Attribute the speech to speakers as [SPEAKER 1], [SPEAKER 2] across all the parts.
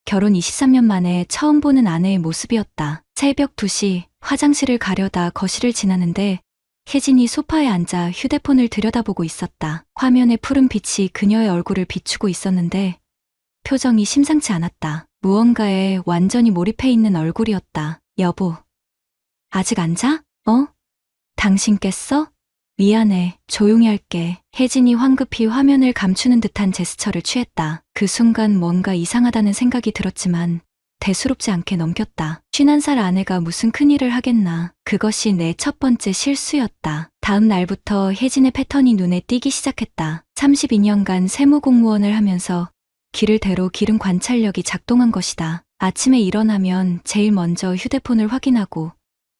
[SPEAKER 1] 결혼 23년 만에 처음 보는 아내의 모습이었다. 새벽 2시 화장실을 가려다 거실을 지나는데 혜진이 소파에 앉아 휴대폰을 들여다보고 있었다. 화면의 푸른 빛이 그녀의 얼굴을 비추고 있었는데 표정이 심상치 않았다. 무언가에 완전히 몰입해 있는 얼굴이었다. 여보, 아직 안 자? 당신 깼어? 미안해, 조용히 할게. 혜진이 황급히 화면을 감추는 듯한 제스처를 취했다. 그 순간 뭔가 이상하다는 생각이 들었지만 대수롭지 않게 넘겼다. 51살 아내가 무슨 큰일을 하겠나. 그것이 내 첫 번째 실수였다. 다음 날부터 혜진의 패턴이 눈에 띄기 시작했다. 32년간 세무공무원을 하면서 길을 대로 기른 관찰력이 작동한 것이다. 아침에 일어나면 제일 먼저 휴대폰을 확인하고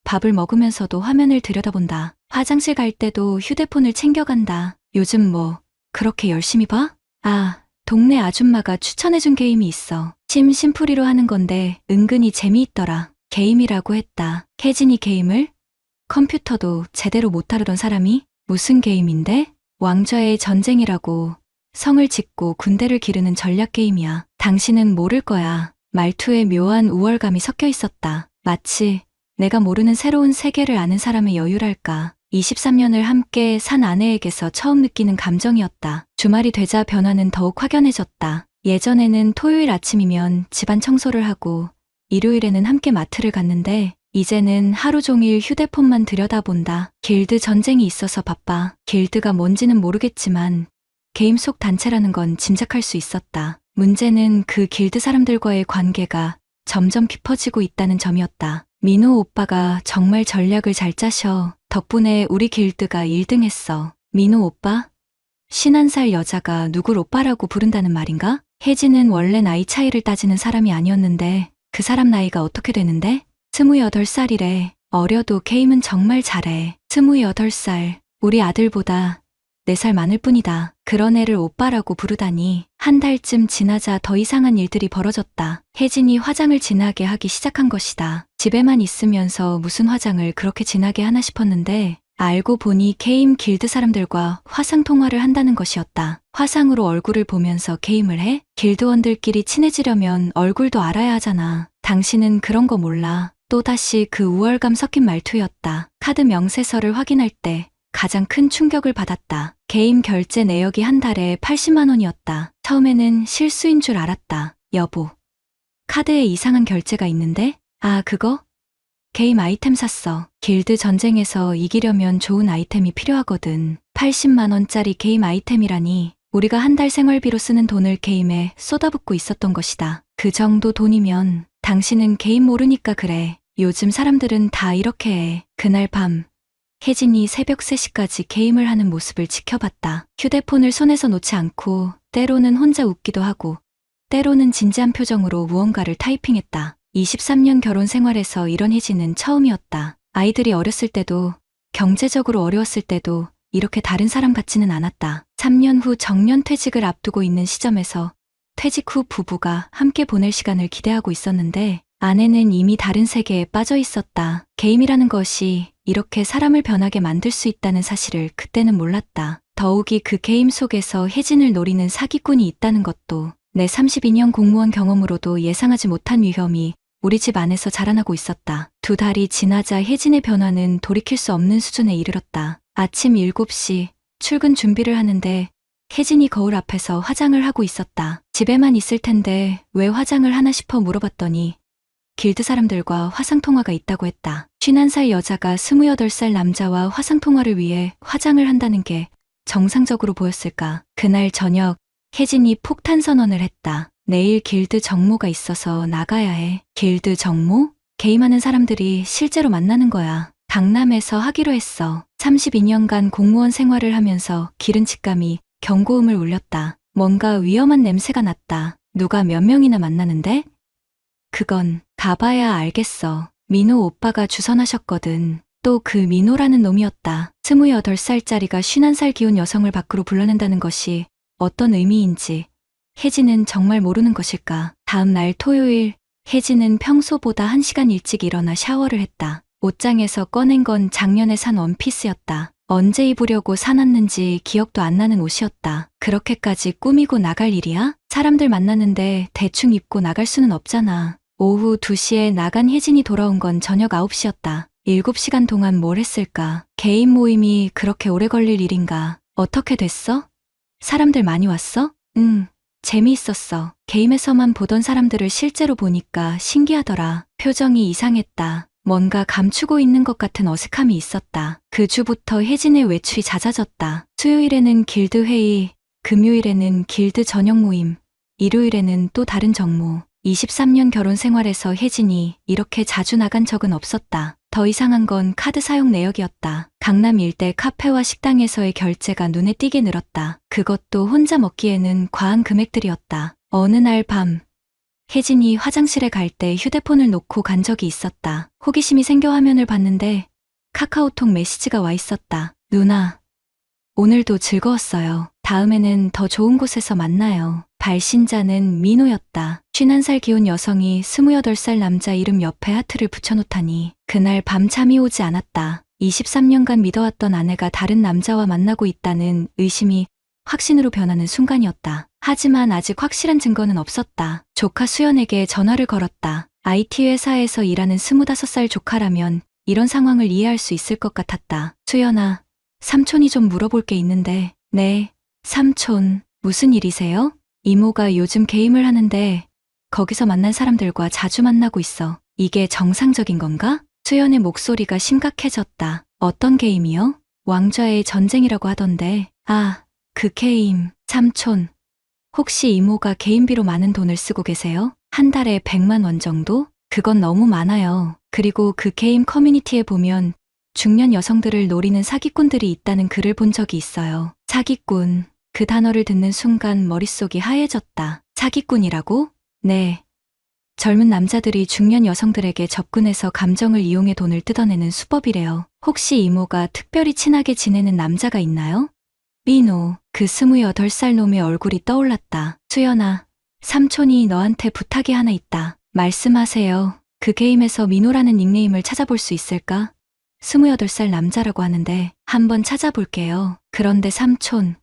[SPEAKER 1] 밥을 먹으면서도 화면을 들여다본다. 화장실 갈 때도 휴대폰을 챙겨간다. 요즘 뭐 그렇게 열심히 봐? 동네 아줌마가 추천해준 게임이 있어. 심심풀이로 하는 건데 은근히 재미있더라. 게임이라고 했다. 혜진이 게임을? 컴퓨터도 제대로 못 다루던 사람이? 무슨 게임인데? 왕좌의 전쟁이라고. 성을 짓고 군대를 기르는 전략 게임이야. 당신은 모를 거야. 말투에 묘한 우월감이 섞여 있었다. 마치 내가 모르는 새로운 세계를 아는 사람의 여유랄까. 23년을 함께 산 아내에게서 처음 느끼는 감정이었다. 주말이 되자 변화는 더욱 확연해졌다. 예전에는 토요일 아침이면 집안 청소를 하고 일요일에는 함께 마트를 갔는데 이제는 하루 종일 휴대폰만 들여다본다. 길드 전쟁이 있어서 바빠. 길드가 뭔지는 모르겠지만 게임 속 단체라는 건 짐작할 수 있었다. 문제는 그 길드 사람들과의 관계가 점점 깊어지고 있다는 점이었다. 민호 오빠가 정말 전략을 잘 짜셔. 덕분에 우리 길드가 1등 했어. 민호 오빠? 51살 여자가 누굴 오빠라고 부른다는 말인가? 혜진은 원래 나이 차이를 따지는 사람이 아니었는데 그 사람 나이가 어떻게 되는데? 28살이래. 어려도 게임은 정말 잘해. 28살. 우리 아들보다 4살 많을 뿐이다. 그런 애를 오빠라고 부르다니. 한 달쯤 지나자 더 이상한 일들이 벌어졌다. 혜진이 화장을 진하게 하기 시작한 것이다. 집에만 있으면서 무슨 화장을 그렇게 진하게 하나 싶었는데 알고 보니 게임 길드 사람들과 화상 통화를 한다는 것이었다. 화상으로 얼굴을 보면서 게임을 해? 길드원들끼리 친해지려면 얼굴도 알아야 하잖아. 당신은 그런 거 몰라. 또다시 그 우월감 섞인 말투였다. 카드 명세서를 확인할 때 가장 큰 충격을 받았다. 게임 결제 내역이 한 달에 80만 원이었다. 처음에는 실수인 줄 알았다. 여보, 카드에 이상한 결제가 있는데? 그거? 게임 아이템 샀어. 길드 전쟁에서 이기려면 좋은 아이템이 필요하거든. 80만 원짜리 게임 아이템이라니. 우리가 한 달 생활비로 쓰는 돈을 게임에 쏟아붓고 있었던 것이다. 그 정도 돈이면 당신은 게임 모르니까 그래. 요즘 사람들은 다 이렇게 해. 그날 밤 혜진이 새벽 3시까지 게임을 하는 모습을 지켜봤다. 휴대폰을 손에서 놓지 않고 때로는 혼자 웃기도 하고 때로는 진지한 표정으로 무언가를 타이핑했다. 23년 결혼 생활에서 이런 혜진은 처음이었다. 아이들이 어렸을 때도 경제적으로 어려웠을 때도 이렇게 다른 사람 같지는 않았다. 3년 후 정년 퇴직을 앞두고 있는 시점에서 퇴직 후 부부가 함께 보낼 시간을 기대하고 있었는데 아내는 이미 다른 세계에 빠져 있었다. 게임이라는 것이 이렇게 사람을 변하게 만들 수 있다는 사실을 그때는 몰랐다. 더욱이 그 게임 속에서 혜진을 노리는 사기꾼이 있다는 것도 내 32년 공무원 경험으로도 예상하지 못한 위험이 우리 집 안에서 자라나고 있었다. 2달이 지나자 혜진의 변화는 돌이킬 수 없는 수준에 이르렀다. 아침 7시 출근 준비를 하는데 혜진이 거울 앞에서 화장을 하고 있었다. 집에만 있을 텐데 왜 화장을 하나 싶어 물어봤더니 길드 사람들과 화상통화가 있다고 했다. 51살 여자가 28살 남자와 화상통화를 위해 화장을 한다는 게 정상적으로 보였을까? 그날 저녁 혜진이 폭탄 선언을 했다. 내일 길드 정모가 있어서 나가야 해. 길드 정모? 게임하는 사람들이 실제로 만나는 거야. 강남에서 하기로 했어. 32년간 공무원 생활을 하면서 기른 직감이 경고음을 울렸다. 뭔가 위험한 냄새가 났다. 누가 몇 명이나 만나는데? 그건 가봐야 알겠어. 민호 오빠가 주선하셨거든. 또 그 민호라는 놈이었다. 28살짜리가 51살 기운 여성을 밖으로 불러낸다는 것이 어떤 의미인지 혜진은 정말 모르는 것일까. 다음 날 토요일 혜진은 평소보다 1시간 일찍 일어나 샤워를 했다. 옷장에서 꺼낸 건 작년에 산 원피스였다. 언제 입으려고 사놨는지 기억도 안 나는 옷이었다. 그렇게까지 꾸미고 나갈 일이야? 사람들 만났는데 대충 입고 나갈 수는 없잖아. 오후 2시에 나간 혜진이 돌아온 건 저녁 9시였다. 7시간 동안 뭘 했을까? 개인 모임이 그렇게 오래 걸릴 일인가? 어떻게 됐어? 사람들 많이 왔어? 응, 재미있었어. 게임에서만 보던 사람들을 실제로 보니까 신기하더라. 표정이 이상했다. 뭔가 감추고 있는 것 같은 어색함이 있었다. 그 주부터 혜진의 외출이 잦아졌다. 수요일에는 길드 회의, 금요일에는 길드 저녁 모임, 일요일에는 또 다른 정모. 23년 결혼 생활에서 혜진이 이렇게 자주 나간 적은 없었다. 더 이상한 건 카드 사용 내역이었다. 강남 일대 카페와 식당에서의 결제가 눈에 띄게 늘었다. 그것도 혼자 먹기에는 과한 금액들이었다. 어느 날 밤, 혜진이 화장실에 갈 때 휴대폰을 놓고 간 적이 있었다. 호기심이 생겨 화면을 봤는데 카카오톡 메시지가 와 있었다. 누나, 오늘도 즐거웠어요. 다음에는 더 좋은 곳에서 만나요. 발신자는 민호였다. 51살 기혼 여성이 28살 남자 이름 옆에 하트를 붙여놓다니. 그날 밤 잠이 오지 않았다. 23년간 믿어왔던 아내가 다른 남자와 만나고 있다는 의심이 확신으로 변하는 순간이었다. 하지만 아직 확실한 증거는 없었다. 조카 수연에게 전화를 걸었다. IT 회사에서 일하는 25살 조카라면 이런 상황을 이해할 수 있을 것 같았다. 수연아, 삼촌이 좀 물어볼 게 있는데. 네, 삼촌, 무슨 일이세요? 이모가 요즘 게임을 하는데 거기서 만난 사람들과 자주 만나고 있어. 이게 정상적인 건가? 수연의 목소리가 심각해졌다. 어떤 게임이요? 왕좌의 전쟁이라고 하던데. 아, 그 게임. 삼촌, 혹시 이모가 개인비로 많은 돈을 쓰고 계세요? 한 달에 100만 원 정도? 그건 너무 많아요. 그리고 그 게임 커뮤니티에 보면 중년 여성들을 노리는 사기꾼들이 있다는 글을 본 적이 있어요. 사기꾼. 그 단어를 듣는 순간 머릿속이 하얘졌다. 사기꾼이라고? 네. 젊은 남자들이 중년 여성들에게 접근해서 감정을 이용해 돈을 뜯어내는 수법이래요. 혹시 이모가 특별히 친하게 지내는 남자가 있나요? 민호, 그 28살 놈의 얼굴이 떠올랐다. 수연아, 삼촌이 너한테 부탁이 하나 있다. 말씀하세요. 그 게임에서 민호라는 닉네임을 찾아볼 수 있을까? 28살 남자라고 하는데 한번 찾아볼게요. 그런데 삼촌,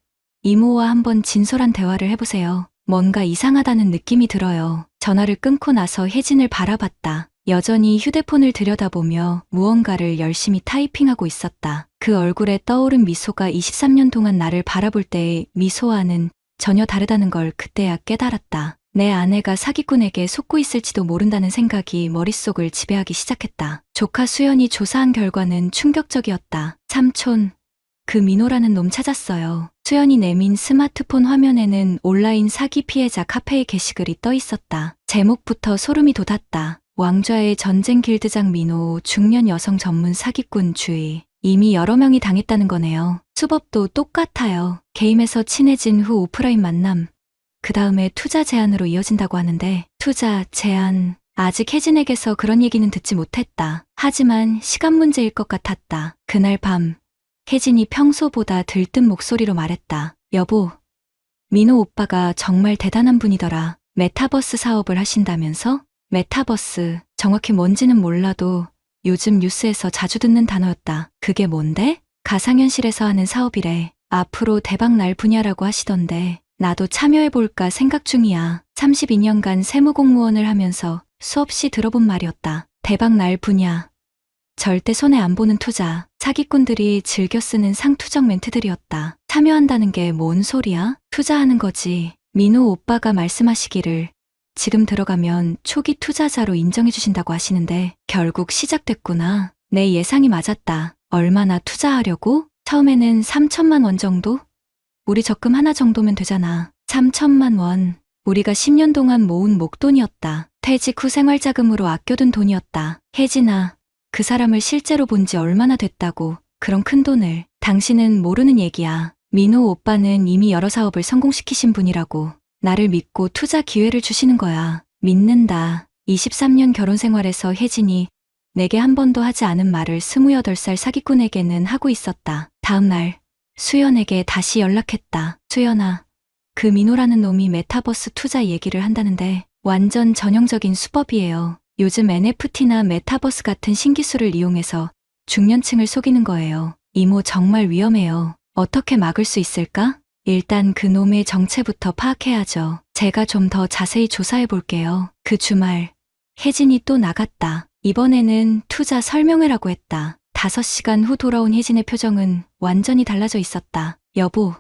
[SPEAKER 1] 이모와 한번 진솔한 대화를 해보세요. 뭔가 이상하다는 느낌이 들어요. 전화를 끊고 나서 혜진을 바라봤다. 여전히 휴대폰을 들여다보며 무언가를 열심히 타이핑하고 있었다. 그 얼굴에 떠오른 미소가 23년 동안 나를 바라볼 때의 미소와는 전혀 다르다는 걸 그때야 깨달았다. 내 아내가 사기꾼에게 속고 있을지도 모른다는 생각이 머릿속을 지배하기 시작했다. 조카 수연이 조사한 결과는 충격적이었다. 삼촌, 그 민호라는 놈 찾았어요. 수연이 내민 스마트폰 화면에는 온라인 사기 피해자 카페의 게시글이 떠 있었다. 제목부터 소름이 돋았다. 왕좌의 전쟁 길드장 민호, 중년 여성 전문 사기꾼 주의. 이미 여러 명이 당했다는 거네요. 수법도 똑같아요. 게임에서 친해진 후 오프라인 만남. 그 다음에 투자 제안으로 이어진다고 하는데, 투자 제안. 아직 혜진에게서 그런 얘기는 듣지 못했다. 하지만 시간 문제일 것 같았다. 그날 밤, 혜진이 평소보다 들뜬 목소리로 말했다. 여보, 민호 오빠가 정말 대단한 분이더라. 메타버스 사업을 하신다면서? 메타버스, 정확히 뭔지는 몰라도 요즘 뉴스에서 자주 듣는 단어였다. 그게 뭔데? 가상현실에서 하는 사업이래. 앞으로 대박 날 분야라고 하시던데 나도 참여해볼까 생각 중이야. 32년간 세무공무원을 하면서 수없이 들어본 말이었다. 대박 날 분야. 절대 손해 안 보는 투자. 사기꾼들이 즐겨 쓰는 상투적 멘트들이었다. 참여한다는 게 뭔 소리야? 투자하는 거지. 민호 오빠가 말씀하시기를 지금 들어가면 초기 투자자로 인정해 주신다고 하시는데 결국 시작됐구나. 내 예상이 맞았다. 얼마나 투자하려고? 처음에는 3천만 원 정도? 우리 적금 하나 정도면 되잖아. 3천만 원. 우리가 10년 동안 모은 목돈이었다. 퇴직 후 생활자금으로 아껴둔 돈이었다. 혜진아, 그 사람을 실제로 본 지 얼마나 됐다고 그런 큰 돈을. 당신은 모르는 얘기야. 민호 오빠는 이미 여러 사업을 성공시키신 분이라고. 나를 믿고 투자 기회를 주시는 거야. 믿는다. 23년 결혼 생활에서 혜진이 내게 한 번도 하지 않은 말을 28살 사기꾼에게는 하고 있었다. 다음 날 수연에게 다시 연락했다. 수연아, 그 민호라는 놈이 메타버스 투자 얘기를 한다는데 완전 전형적인 수법이에요. 요즘 NFT나 메타버스 같은 신기술을 이용해서 중년층을 속이는 거예요. 이모 정말 위험해요. 어떻게 막을 수 있을까? 일단 그 놈의 정체부터 파악해야죠. 제가 좀 더 자세히 조사해 볼게요. 그 주말 혜진이 또 나갔다. 이번에는 투자 설명회라고 했다. 5시간 후 돌아온 혜진의 표정은 완전히 달라져 있었다. 여보,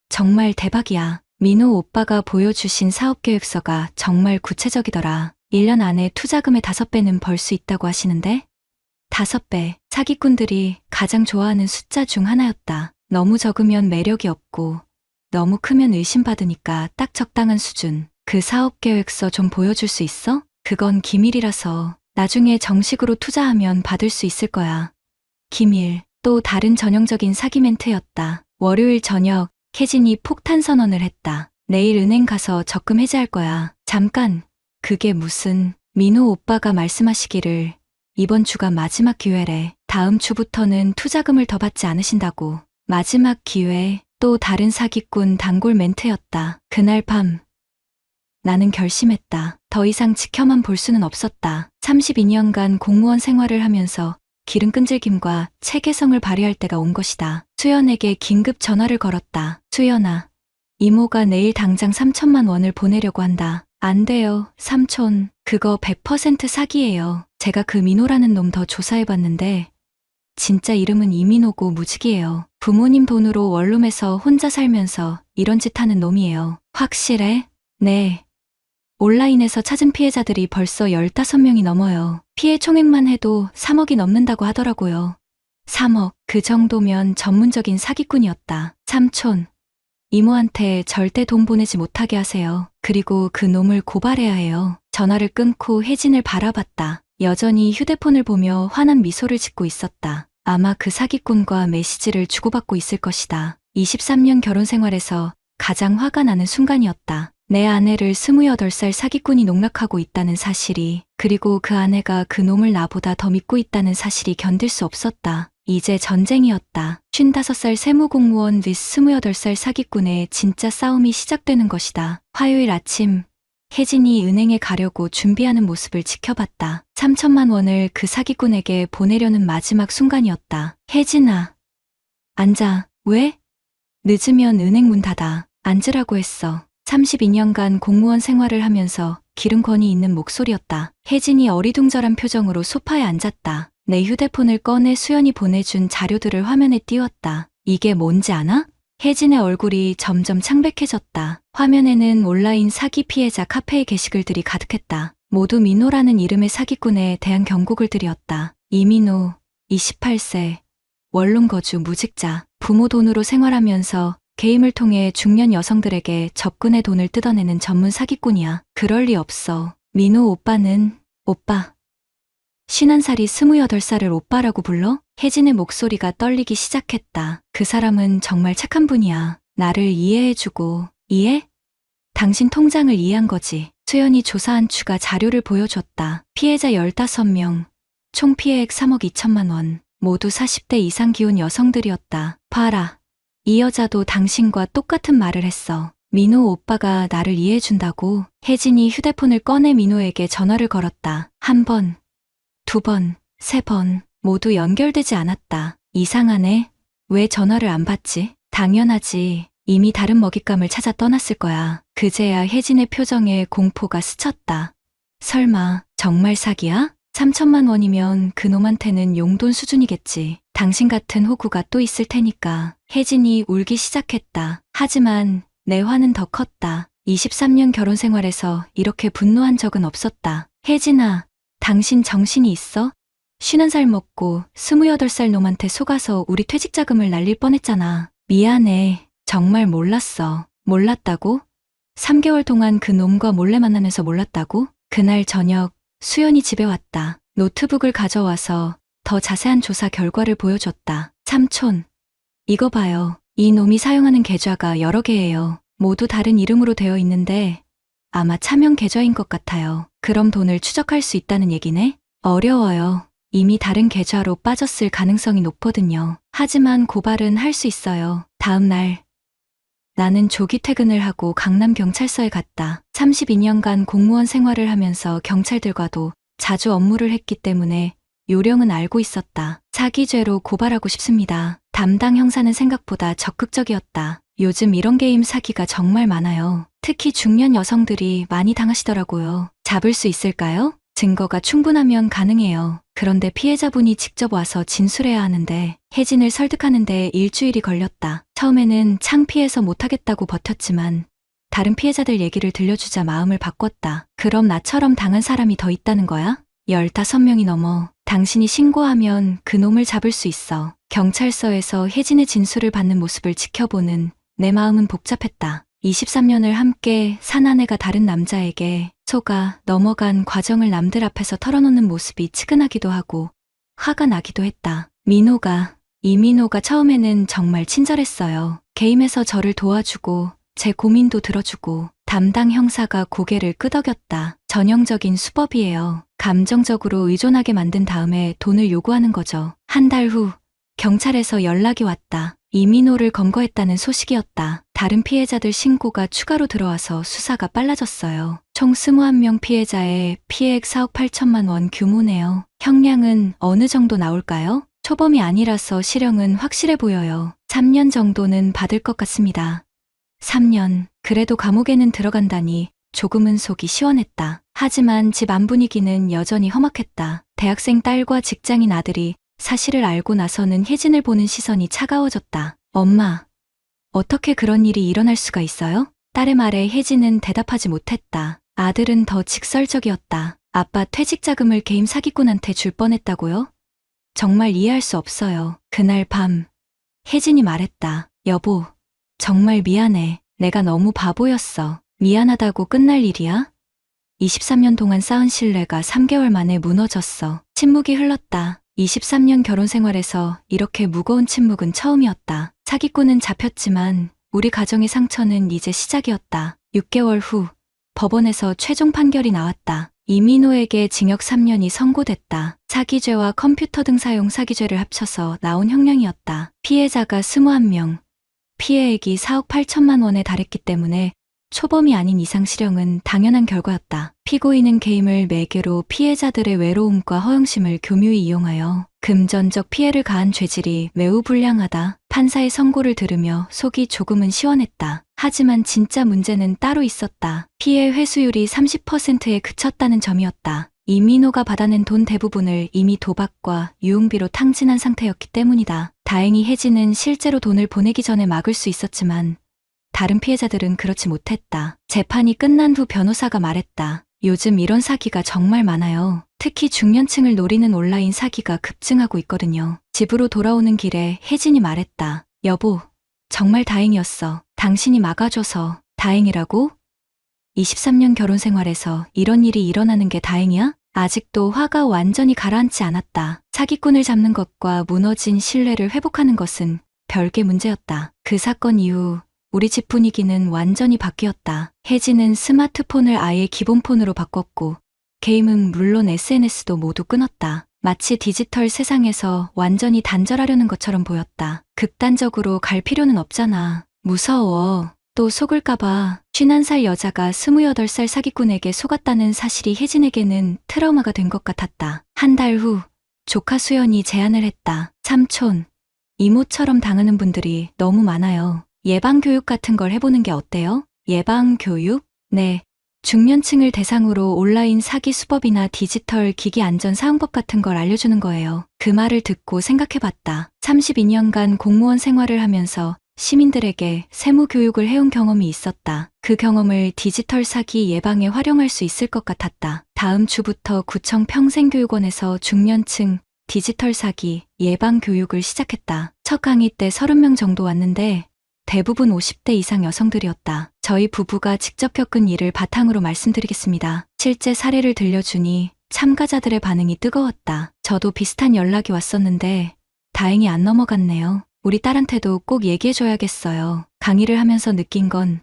[SPEAKER 1] 정말 대박이야. 민호 오빠가 보여주신 사업계획서가 정말 구체적이더라. 1년 안에 투자금의 5배는 벌 수 있다고 하시는데? 5배, 사기꾼들이 가장 좋아하는 숫자 중 하나였다. 너무 적으면 매력이 없고, 너무 크면 의심받으니까 딱 적당한 수준. 그 사업계획서 좀 보여줄 수 있어? 그건 기밀이라서 나중에 정식으로 투자하면 받을 수 있을 거야. 기밀, 또 다른 전형적인 사기 멘트였다. 월요일 저녁, 혜진이 폭탄 선언을 했다. 내일 은행 가서 적금 해지할 거야. 잠깐, 그게 무슨, 민호 오빠가 말씀하시기를 이번 주가 마지막 기회래. 다음 주부터는 투자금을 더 받지 않으신다고. 마지막 기회, 또 다른 사기꾼 단골 멘트였다. 그날 밤, 나는 결심했다. 더 이상 지켜만 볼 수는 없었다. 32년간 공무원 생활을 하면서 기름 끈질김과 체계성을 발휘할 때가 온 것이다. 수연에게 긴급 전화를 걸었다. 수연아, 이모가 내일 당장 3천만 원을 보내려고 한다. 안 돼요, 삼촌. 그거 100% 사기예요. 제가 그 민호라는 놈 더 조사해봤는데 진짜 이름은 이민호고 무직이에요. 부모님 돈으로 원룸에서 혼자 살면서 이런 짓 하는 놈이에요. 확실해? 네. 온라인에서 찾은 피해자들이 벌써 15명이 넘어요. 피해 총액만 해도 3억이 넘는다고 하더라고요. 3억, 그 정도면 전문적인 사기꾼이었다. 삼촌, 이모한테 절대 돈 보내지 못하게 하세요. 그리고 그 놈을 고발해야 해요. 전화를 끊고 혜진을 바라봤다. 여전히 휴대폰을 보며 환한 미소를 짓고 있었다. 아마 그 사기꾼과 메시지를 주고받고 있을 것이다. 23년 결혼 생활에서 가장 화가 나는 순간이었다. 내 아내를 28살 사기꾼이 농락하고 있다는 사실이, 그리고 그 아내가 그 놈을 나보다 더 믿고 있다는 사실이 견딜 수 없었다. 이제 전쟁이었다. 55살 세무공무원 vs 28살 사기꾼의 진짜 싸움이 시작되는 것이다. 화요일 아침, 혜진이 은행에 가려고 준비하는 모습을 지켜봤다. 3천만 원을 그 사기꾼에게 보내려는 마지막 순간이었다. 혜진아, 앉아. 왜? 늦으면 은행 문 닫아. 앉으라고 했어. 32년간 공무원 생활을 하면서 기른 권위 있는 목소리였다. 혜진이 어리둥절한 표정으로 소파에 앉았다. 내 휴대폰을 꺼내 수연이 보내준 자료들을 화면에 띄웠다. 이게 뭔지 아나? 혜진의 얼굴이 점점 창백해졌다. 화면에는 온라인 사기 피해자 카페의 게시글들이 가득했다. 모두 민호라는 이름의 사기꾼에 대한 경고글들이었다. 이민호, 28세, 원룸 거주 무직자, 부모 돈으로 생활하면서 게임을 통해 중년 여성들에게 접근의 돈을 뜯어내는 전문 사기꾼이야. 그럴 리 없어. 민호 오빠는, 오빠. 51살이 28살을 오빠라고 불러? 혜진의 목소리가 떨리기 시작했다. 그 사람은 정말 착한 분이야. 나를 이해해주고, 이해? 당신 통장을 이해한 거지. 수연이 조사한 추가 자료를 보여줬다. 피해자 15명, 총 피해액 3억 2천만 원, 모두 40대 이상 기혼 여성들이었다. 봐라. 이 여자도 당신과 똑같은 말을 했어. 민호 오빠가 나를 이해해준다고. 혜진이 휴대폰을 꺼내 민호에게 전화를 걸었다. 1번, 2번, 3번, 모두 연결되지 않았다. 이상하네. 왜 전화를 안 받지? 당연하지. 이미 다른 먹잇감을 찾아 떠났을 거야. 그제야 혜진의 표정에 공포가 스쳤다. 설마 정말 사기야? 3천만 원이면 그놈한테는 용돈 수준이겠지. 당신 같은 호구가 또 있을 테니까. 혜진이 울기 시작했다. 하지만 내 화는 더 컸다. 23년 결혼 생활에서 이렇게 분노한 적은 없었다. 혜진아, 당신 정신이 있어? 50살 먹고 28살 놈한테 속아서 우리 퇴직자금을 날릴 뻔했잖아. 미안해. 정말 몰랐어. 몰랐다고? 3개월 동안 그 놈과 몰래 만나면서 몰랐다고? 그날 저녁 수연이 집에 왔다. 노트북을 가져와서 더 자세한 조사 결과를 보여줬다. 삼촌, 이거 봐요. 이 놈이 사용하는 계좌가 여러 개예요. 모두 다른 이름으로 되어 있는데 아마 차명 계좌인 것 같아요. 그럼 돈을 추적할 수 있다는 얘기네? 어려워요. 이미 다른 계좌로 빠졌을 가능성이 높거든요. 하지만 고발은 할 수 있어요. 다음 날 나는 조기 퇴근을 하고 강남경찰서에 갔다. 32년간 공무원 생활을 하면서 경찰들과도 자주 업무를 했기 때문에 요령은 알고 있었다. 사기죄로 고발하고 싶습니다. 담당 형사는 생각보다 적극적이었다. 요즘 이런 게임 사기가 정말 많아요. 특히 중년 여성들이 많이 당하시더라고요. 잡을 수 있을까요? 증거가 충분하면 가능해요. 그런데 피해자분이 직접 와서 진술해야 하는데 혜진을 설득하는데 일주일이 걸렸다. 처음에는 창피해서 못하겠다고 버텼지만 다른 피해자들 얘기를 들려주자 마음을 바꿨다. 그럼 나처럼 당한 사람이 더 있다는 거야? 15명이 넘어. 당신이 신고하면 그 놈을 잡을 수 있어. 경찰서에서 혜진의 진술을 받는 모습을 지켜보는 내 마음은 복잡했다. 23년을 함께 산 아내가 다른 남자에게 속아 넘어간 과정을 남들 앞에서 털어놓는 모습이 측은하기도 하고 화가 나기도 했다. 이민호가 처음에는 정말 친절했어요. 게임에서 저를 도와주고 제 고민도 들어주고 담당 형사가 고개를 끄덕였다. 전형적인 수법이에요. 감정적으로 의존하게 만든 다음에 돈을 요구하는 거죠. 한 달 후 경찰에서 연락이 왔다. 이민호를 검거했다는 소식이었다. 다른 피해자들 신고가 추가로 들어와서 수사가 빨라졌어요. 총 21명 피해자의 피해액 4억 8천만 원 규모네요. 형량은 어느 정도 나올까요? 초범이 아니라서 실형은 확실해 보여요. 3년 정도는 받을 것 같습니다. 3년. 그래도 감옥에는 들어간다니 조금은 속이 시원했다. 하지만 집 안 분위기는 여전히 험악했다. 대학생 딸과 직장인 아들이 사실을 알고 나서는 혜진을 보는 시선이 차가워졌다. 엄마, 어떻게 그런 일이 일어날 수가 있어요? 딸의 말에 혜진은 대답하지 못했다. 아들은 더 직설적이었다. 아빠 퇴직 자금을 게임 사기꾼한테 줄 뻔했다고요? 정말 이해할 수 없어요. 그날 밤 혜진이 말했다. 여보, 정말 미안해. 내가 너무 바보였어. 미안하다고 끝날 일이야? 23년 동안 쌓은 신뢰가 3개월 만에 무너졌어. 침묵이 흘렀다. 23년 결혼 생활에서 이렇게 무거운 침묵은 처음이었다. 사기꾼은 잡혔지만 우리 가정의 상처는 이제 시작이었다. 6개월 후 법원에서 최종 판결이 나왔다. 이민호에게 징역 3년이 선고됐다. 사기죄와 컴퓨터 등 사용 사기죄를 합쳐서 나온 형량이었다. 피해자가 21명, 피해액이 4억 8천만 원에 달했기 때문에 초범이 아닌 이상 실형은 당연한 결과였다. 피고인은 게임을 매개로 피해자들의 외로움과 허영심을 교묘히 이용하여 금전적 피해를 가한 죄질이 매우 불량하다. 판사의 선고를 들으며 속이 조금은 시원했다. 하지만 진짜 문제는 따로 있었다. 피해 회수율이 30%에 그쳤다는 점이었다. 이민호가 받아낸 돈 대부분을 이미 도박과 유흥비로 탕진한 상태였기 때문이다. 다행히 혜진은 실제로 돈을 보내기 전에 막을 수 있었지만 다른 피해자들은 그렇지 못했다. 재판이 끝난 후 변호사가 말했다. 요즘 이런 사기가 정말 많아요. 특히 중년층을 노리는 온라인 사기가 급증하고 있거든요. 집으로 돌아오는 길에 혜진이 말했다. 여보, 정말 다행이었어. 당신이 막아줘서. 다행이라고? 23년 결혼 생활에서 이런 일이 일어나는 게 다행이야? 아직도 화가 완전히 가라앉지 않았다. 사기꾼을 잡는 것과 무너진 신뢰를 회복하는 것은 별개 문제였다. 그 사건 이후 우리 집 분위기는 완전히 바뀌었다. 혜진은 스마트폰을 아예 기본폰으로 바꿨고 게임은 물론 SNS도 모두 끊었다. 마치 디지털 세상에서 완전히 단절하려는 것처럼 보였다. 극단적으로 갈 필요는 없잖아. 무서워. 또 속을까봐 51살 여자가 28살 사기꾼에게 속았다는 사실이 혜진에게는 트라우마가 된 것 같았다. 한 달 후 조카 수연이 제안을 했다. 삼촌, 이모처럼 당하는 분들이 너무 많아요. 예방교육 같은 걸 해보는 게 어때요? 예방교육? 네. 중년층을 대상으로 온라인 사기 수법이나 디지털 기기 안전 사용법 같은 걸 알려주는 거예요. 그 말을 듣고 생각해봤다. 32년간 공무원 생활을 하면서 시민들에게 세무 교육을 해온 경험이 있었다. 그 경험을 디지털 사기 예방에 활용할 수 있을 것 같았다. 다음 주부터 구청 평생교육원에서 중년층 디지털 사기 예방 교육을 시작했다. 첫 강의 때 30명 정도 왔는데 대부분 50대 이상 여성들이었다. 저희 부부가 직접 겪은 일을 바탕으로 말씀드리겠습니다. 실제 사례를 들려주니 참가자들의 반응이 뜨거웠다. 저도 비슷한 연락이 왔었는데 다행히 안 넘어갔네요. 우리 딸한테도 꼭 얘기해줘야겠어요. 강의를 하면서 느낀 건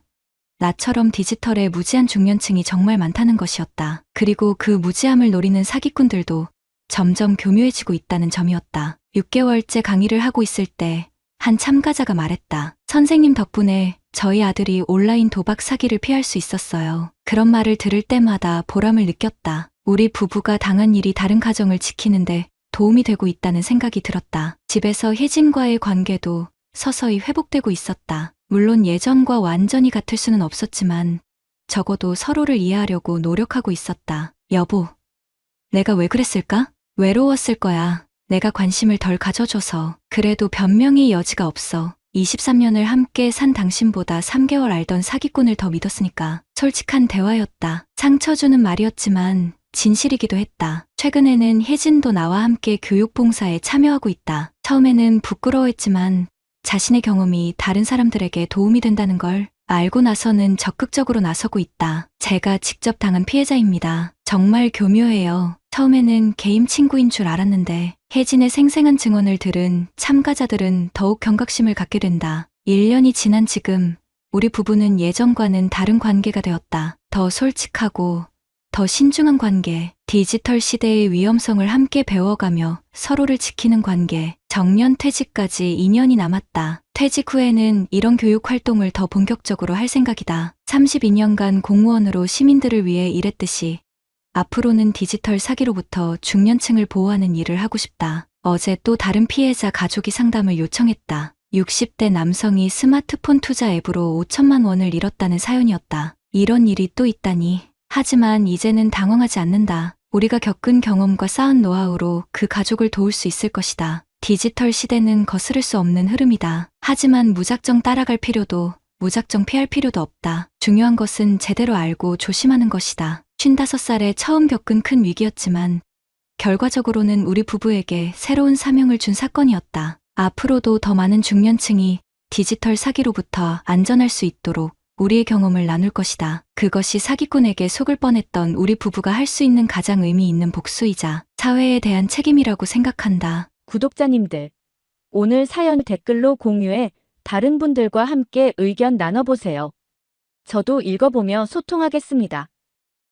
[SPEAKER 1] 나처럼 디지털에 무지한 중년층이 정말 많다는 것이었다. 그리고 그 무지함을 노리는 사기꾼들도 점점 교묘해지고 있다는 점이었다. 6개월째 강의를 하고 있을 때 한 참가자가 말했다. 선생님 덕분에 저희 아들이 온라인 도박 사기를 피할 수 있었어요. 그런 말을 들을 때마다 보람을 느꼈다. 우리 부부가 당한 일이 다른 가정을 지키는데 도움이 되고 있다는 생각이 들었다. 집에서 혜진과의 관계도 서서히 회복되고 있었다. 물론 예전과 완전히 같을 수는 없었지만 적어도 서로를 이해하려고 노력하고 있었다. 여보, 내가 왜 그랬을까? 외로웠을 거야. 내가 관심을 덜 가져줘서. 그래도 변명의 여지가 없어. 23년을 함께 산 당신보다 3개월 알던 사기꾼을 더 믿었으니까. 솔직한 대화였다. 상처 주는 말이었지만 진실이기도 했다. 최근에는 혜진도 나와 함께 교육봉사에 참여하고 있다. 처음에는 부끄러워했지만 자신의 경험이 다른 사람들에게 도움이 된다는 걸 알고 나서는 적극적으로 나서고 있다. 제가 직접 당한 피해자입니다. 정말 교묘해요. 처음에는 게임 친구인 줄 알았는데 혜진의 생생한 증언을 들은 참가자들은 더욱 경각심을 갖게 된다. 1년이 지난 지금 우리 부부는 예전과는 다른 관계가 되었다. 더 솔직하고 더 신중한 관계, 디지털 시대의 위험성을 함께 배워가며 서로를 지키는 관계, 정년 퇴직까지 2년이 남았다. 퇴직 후에는 이런 교육 활동을 더 본격적으로 할 생각이다. 32년간 공무원으로 시민들을 위해 일했듯이 앞으로는 디지털 사기로부터 중년층을 보호하는 일을 하고 싶다. 어제 또 다른 피해자 가족이 상담을 요청했다. 60대 남성이 스마트폰 투자 앱으로 5천만 원을 잃었다는 사연이었다. 이런 일이 또 있다니. 하지만 이제는 당황하지 않는다. 우리가 겪은 경험과 쌓은 노하우로 그 가족을 도울 수 있을 것이다. 디지털 시대는 거스를 수 없는 흐름이다. 하지만 무작정 따라갈 필요도, 무작정 피할 필요도 없다. 중요한 것은 제대로 알고 조심하는 것이다. 55살에 처음 겪은 큰 위기였지만 결과적으로는 우리 부부에게 새로운 사명을 준 사건이었다. 앞으로도 더 많은 중년층이 디지털 사기로부터 안전할 수 있도록 우리의 경험을 나눌 것이다. 그것이 사기꾼에게 속을 뻔했던 우리 부부가 할 수 있는 가장 의미 있는 복수이자 사회에 대한 책임이라고 생각한다.
[SPEAKER 2] 구독자님들, 오늘 사연 댓글로 공유해 다른 분들과 함께 의견 나눠보세요. 저도 읽어보며 소통하겠습니다.